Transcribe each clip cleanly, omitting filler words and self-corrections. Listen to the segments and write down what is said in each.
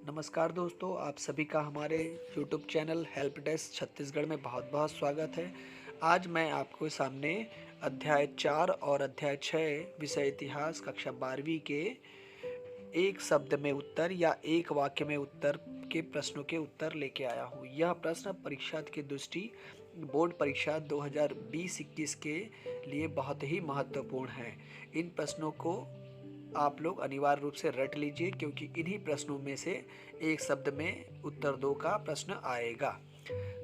नमस्कार दोस्तों, आप सभी का हमारे YouTube channel help desk Chhattisgarh में बहुत बहुत स्वागत है। आज मैं आपको सामने अध्याय 4 और अध्याय 6 विषय इतिहास कक्षा 12वीं के एक शब्द में उत्तर या एक वाक्य में उत्तर के प्रश्नों के उत्तर लेके आया हूँ। यह प्रश्न परीक्षा की दृष्टि बोर्ड परीक्षा 2020-21 के लिए बहुत ही महत्वपूर्ण है। इन प्रश्नों को आप लोग अनिवार्य रूप से रट लीजिए, क्योंकि इन्हीं प्रश्नों में से एक शब्द में उत्तर दो का प्रश्न आएगा।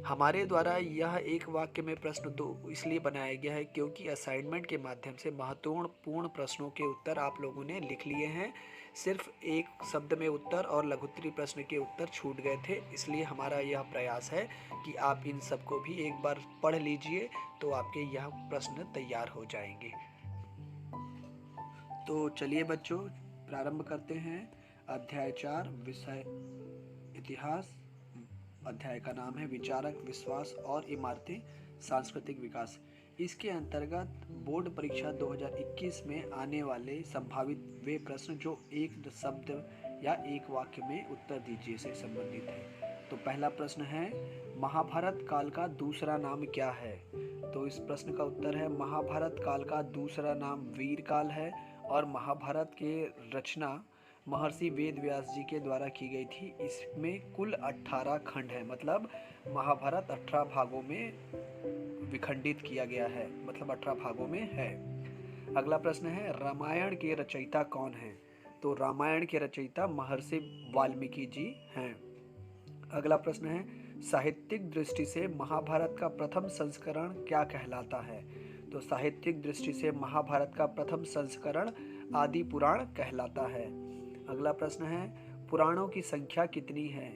हमारे द्वारा यह एक वाक्य में प्रश्न दो इसलिए बनाया गया है क्योंकि असाइनमेंट के माध्यम से महत्वपूर्ण प्रश्नों के उत्तर आप लोगों ने लिख लिए हैं। सिर्फ एक शब्द में उत्तर और लघुत्तरी प्रश्न के उत्तर छूट गए थे, इसलिए हमारा यह प्रयास है कि आप इन सबको भी एक बार पढ़ लीजिए, तो आपके यह प्रश्न तैयार हो जाएंगे। तो चलिए बच्चों, प्रारंभ करते हैं। अध्याय 4 विषय इतिहास। अध्याय का नाम है विचारक, विश्वास और इमारतें, सांस्कृतिक विकास। इसके अंतर्गत बोर्ड परीक्षा 2021 में आने वाले संभावित वे प्रश्न जो एक शब्द या एक वाक्य में उत्तर दीजिए से संबंधित है। तो पहला प्रश्न है, महाभारत काल का दूसरा नाम क्या है? तो इस प्रश्न का उत्तर है, महाभारत काल का दूसरा नाम वीर काल है और महाभारत के रचना महर्षि वेद व्यास जी के द्वारा की गई थी। इसमें कुल 18 खंड है, मतलब महाभारत 18 भागों में विखंडित किया गया है, मतलब 18 भागों में है। अगला प्रश्न है, रामायण के रचयिता कौन है? तो रामायण के रचयिता महर्षि वाल्मीकि जी हैं। अगला प्रश्न है, साहित्यिक दृष्टि से महाभारत का प्रथम संस्करण क्या कहलाता है? तो साहित्यिक दृष्टि से महाभारत का प्रथम संस्करण आदि पुराण कहलाता है। अगला प्रश्न है, पुराणों की संख्या कितनी है?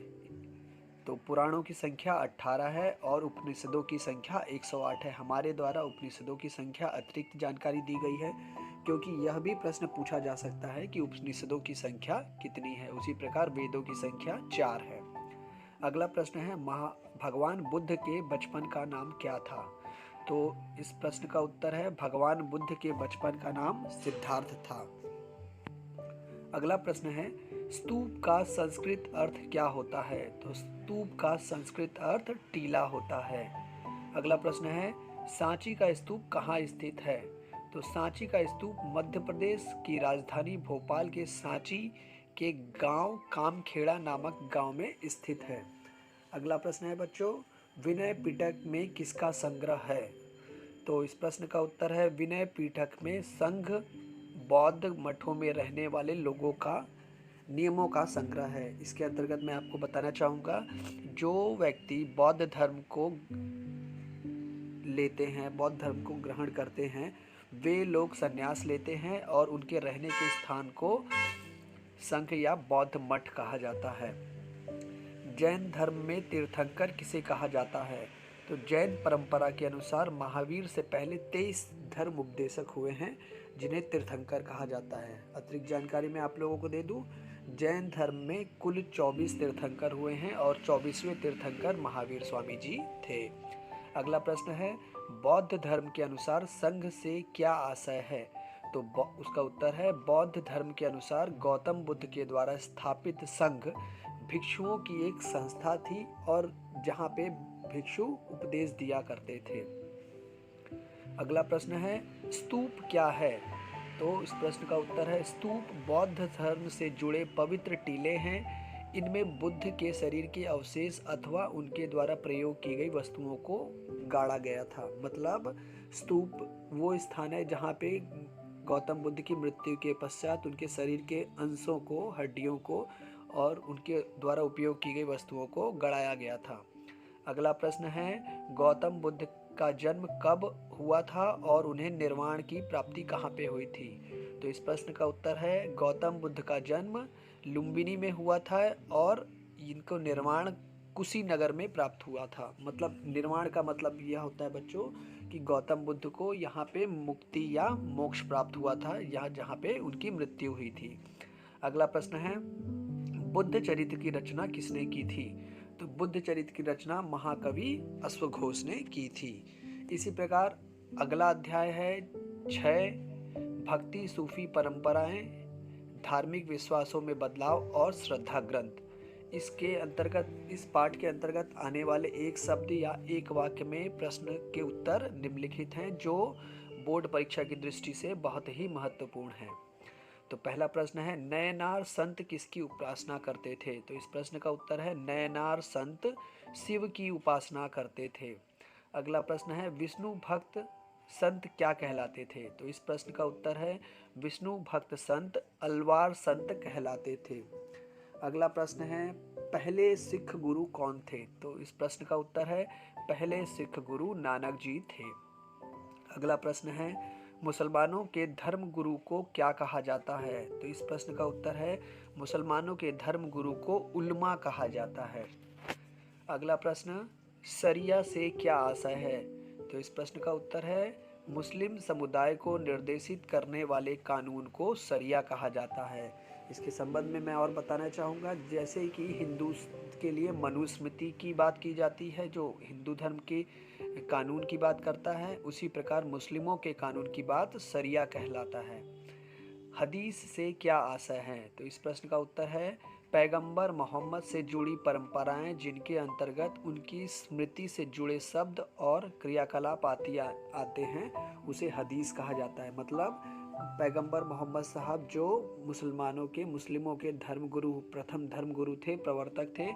तो पुराणों की संख्या 18 है और उपनिषदों की संख्या 108 है। हमारे द्वारा उपनिषदों की संख्या अतिरिक्त जानकारी दी गई है, क्योंकि यह भी प्रश्न पूछा जा सकता है कि उपनिषदों की संख्या कितनी है। उसी प्रकार वेदों की संख्या 4 है। अगला प्रश्न है, भगवान बुद्ध के बचपन का नाम क्या था? तो इस प्रश्न का उत्तर है, भगवान बुद्ध के बचपन का नाम सिद्धार्थ था। अगला प्रश्न है, स्तूप का संस्कृत अर्थ क्या होता है? तो स्तूप का संस्कृत अर्थ टीला होता है। अगला प्रश्न है, सांची का स्तूप कहाँ स्थित है? तो सांची का स्तूप मध्य प्रदेश की राजधानी भोपाल के सांची के गांव कामखेड़ा नामक गांव में स्थित है। अगला प्रश्न है बच्चों, विनय पिटक में किसका संग्रह है? तो इस प्रश्न का उत्तर है, विनय पिटक में संघ बौद्ध मठों में रहने वाले लोगों का नियमों का संग्रह है। इसके अंतर्गत मैं आपको बताना चाहूँगा, जो व्यक्ति बौद्ध धर्म को लेते हैं, बौद्ध धर्म को ग्रहण करते हैं, वे लोग संन्यास लेते हैं और उनके रहने के स्थान को संघ या बौद्ध मठ कहा जाता है। जैन धर्म में तीर्थंकर किसे कहा जाता है? तो जैन परंपरा के अनुसार महावीर से पहले 23 धर्म उपदेशक हुए हैं, जिन्हें तीर्थंकर कहा जाता है। अतिरिक्त जानकारी मैं आप लोगों को दे दूं, जैन धर्म में कुल 24 तीर्थंकर हुए हैं और 24वें तीर्थंकर महावीर स्वामी जी थे। अगला प्रश्न है, बौद्ध धर्म के अनुसार संघ से क्या आशय है? तो उसका उत्तर है, बौद्ध धर्म के अनुसार गौतम बुद्ध के द्वारा स्थापित संघ भिक्षुओं की एक संस्था थी और जहाँ पे भिक्षु उपदेश दिया करते थे। अगला प्रश्न है, स्तूप क्या है? तो इस प्रश्न का उत्तर है, स्तूप बौद्ध धर्म से जुड़े पवित्र टीले हैं। इनमें बुद्ध के शरीर के अवशेष अथवा उनके द्वारा प्रयोग की गई वस्तुओं को गाड़ा गया था। मतलब स्तूप वो स्थान है जहाँ पे गौतम बुद्ध की मृत्यु के पश्चात उनके शरीर के अंशों को, हड्डियों को और उनके द्वारा उपयोग की गई वस्तुओं को गड़ाया गया था। अगला प्रश्न है, गौतम बुद्ध का जन्म कब हुआ था और उन्हें निर्वाण की प्राप्ति कहाँ पे हुई थी? तो इस प्रश्न का उत्तर है, गौतम बुद्ध का जन्म लुम्बिनी में हुआ था और इनको निर्वाण कुशीनगर में प्राप्त हुआ था। मतलब निर्वाण का मतलब यह होता है बच्चों कि गौतम बुद्ध को यहाँ पे मुक्ति या मोक्ष प्राप्त हुआ था, यहाँ जहाँ पे उनकी मृत्यु हुई थी। अगला प्रश्न है, बुद्ध चरित्र की रचना किसने की थी? तो बुद्ध चरित्र की रचना महाकवि अश्वघोष ने की थी। इसी प्रकार अगला अध्याय है 6, भक्ति सूफी परंपराएं, धार्मिक विश्वासों में बदलाव और श्रद्धा ग्रंथ। इसके अंतर्गत, इस पाठ के अंतर्गत आने वाले एक शब्द या एक वाक्य में प्रश्न के उत्तर निम्नलिखित हैं जो बोर्ड परीक्षा की दृष्टि से बहुत ही महत्वपूर्ण है। तो पहला प्रश्न है, नयनार संत किसकी उपासना करते थे? तो इस प्रश्न का उत्तर है नयनार संत शिव की उपासना करते थे। अगला प्रश्न है, विष्णु भक्त संत क्या कहलाते थे? तो इस प्रश्न का उत्तर है विष्णु भक्त संत अलवार संत कहलाते थे। अगला प्रश्न है, पहले सिख गुरु कौन थे? तो इस प्रश्न का उत्तर है पहले सिख गुरु नानक जी थे। अगला प्रश्न है, मुसलमानों के धर्म गुरु को क्या कहा जाता है? तो इस प्रश्न का उत्तर है मुसलमानों के धर्म गुरु को उल्मा कहा जाता है। अगला प्रश्न, शरिया से क्या आशय है? तो इस प्रश्न का उत्तर है मुस्लिम समुदाय को निर्देशित करने वाले कानून को शरिया कहा जाता है। इसके संबंध में मैं और बताना चाहूँगा, जैसे कि हिंदू के लिए मनुस्मृति की बात की जाती है जो हिंदू धर्म के कानून की बात करता है, उसी प्रकार मुस्लिमों के कानून की बात शरिया कहलाता है। हदीस से क्या आशय है? तो इस प्रश्न का उत्तर है पैगंबर मोहम्मद से जुड़ी परंपराएं जिनके अंतर्गत उनकी स्मृति से जुड़े शब्द और क्रियाकलाप आते हैं उसे हदीस कहा जाता है। मतलब पैगंबर मोहम्मद साहब जो मुस्लिमों के धर्मगुरु, प्रथम धर्मगुरु थे, प्रवर्तक थे,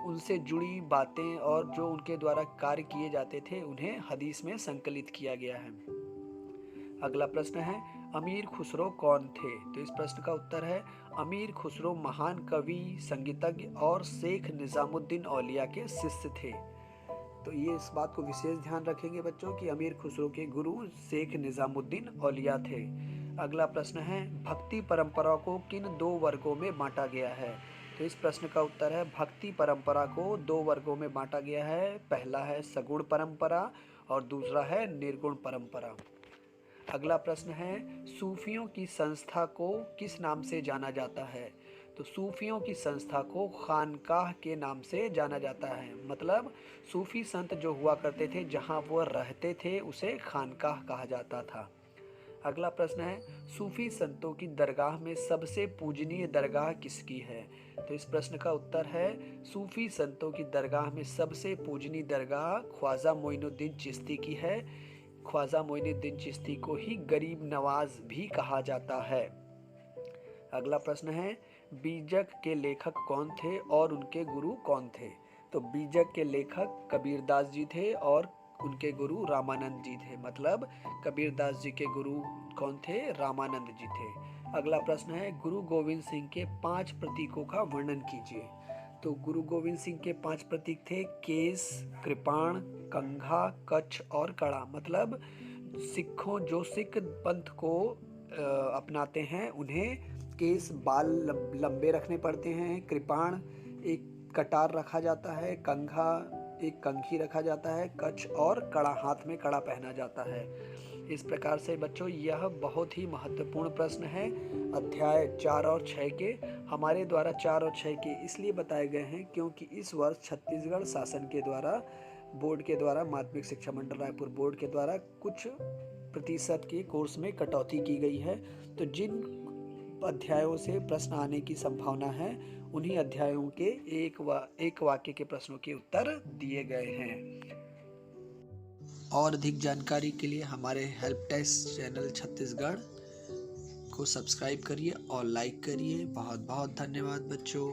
उनसे जुड़ी बातें और जो उनके द्वारा कार्य किए जाते थे उन्हें हदीस में संकलित किया गया है। अगला प्रश्न है, अमीर खुसरो कौन थे? तो इस प्रश्न का उत्तर है अमीर खुसरो महान कवि, संगीतज्ञ और शेख निजामुद्दीन औलिया के शिष्य थे। तो ये इस बात को विशेष ध्यान रखेंगे बच्चों कि अमीर खुसरो के गुरु शेख निजामुद्दीन औलिया थे। अगला प्रश्न है, भक्ति परंपरा को किन दो वर्गों में बांटा गया है? तो इस प्रश्न का उत्तर है भक्ति परंपरा को दो वर्गों में बांटा गया है। पहला है सगुण परंपरा और दूसरा है निर्गुण परंपरा। अगला प्रश्न है, सूफियों की संस्था को किस नाम से जाना जाता है? तो सूफियों की संस्था को खानकाह के नाम से जाना जाता है। मतलब सूफी संत जो हुआ करते थे जहाँ वो रहते थे उसे खानकाह कहा जाता था। अगला प्रश्न है, सूफी संतों की दरगाह में सबसे पूजनीय दरगाह किसकी है? तो इस प्रश्न का उत्तर है सूफी संतों की दरगाह में सबसे पूजनीय दरगाह ख्वाजा मोइनुद्दीन चिश्ती की है। ख्वाजा मोइनुद्दीन चिश्ती को ही गरीब नवाज भी कहा जाता है। अगला प्रश्न है, बीजक के लेखक कौन थे और उनके गुरु कौन थे? तो बीजक के लेखक कबीरदास जी थे और उनके गुरु रामानंद जी थे। मतलब कबीरदास जी के गुरु कौन थे? रामानंद जी थे। अगला प्रश्न है, गुरु गोविंद सिंह के 5 प्रतीकों का वर्णन कीजिए। तो गुरु गोविंद सिंह के 5 प्रतीक थे केस, कृपाण, कंघा, कच्छ और कड़ा। मतलब जो सिख पंथ को अपनाते हैं उन्हें केस बाल लंबे रखने पड़ते हैं, कृपाण एक कटार रखा जाता है, कंघा एक कंघी रखा जाता है, कच्छ और कड़ा, हाथ में कड़ा पहना जाता है। इस प्रकार से बच्चों यह बहुत ही महत्वपूर्ण प्रश्न है। अध्याय 4 और 6 के हमारे द्वारा 4 और 6 के इसलिए बताए गए हैं क्योंकि इस वर्ष छत्तीसगढ़ शासन के द्वारा, बोर्ड के द्वारा, माध्यमिक शिक्षा मंडल रायपुर बोर्ड के द्वारा कुछ प्रतिशत के कोर्स में कटौती की गई है। तो जिन अध्यायों से प्रश्न आने की संभावना है उन्हीं अध्यायों के एक वाक्य के प्रश्नों के उत्तर दिए गए हैं। और अधिक जानकारी के लिए हमारे हेल्प डेस्क चैनल छत्तीसगढ़ को सब्सक्राइब करिए और लाइक करिए। बहुत बहुत धन्यवाद बच्चों।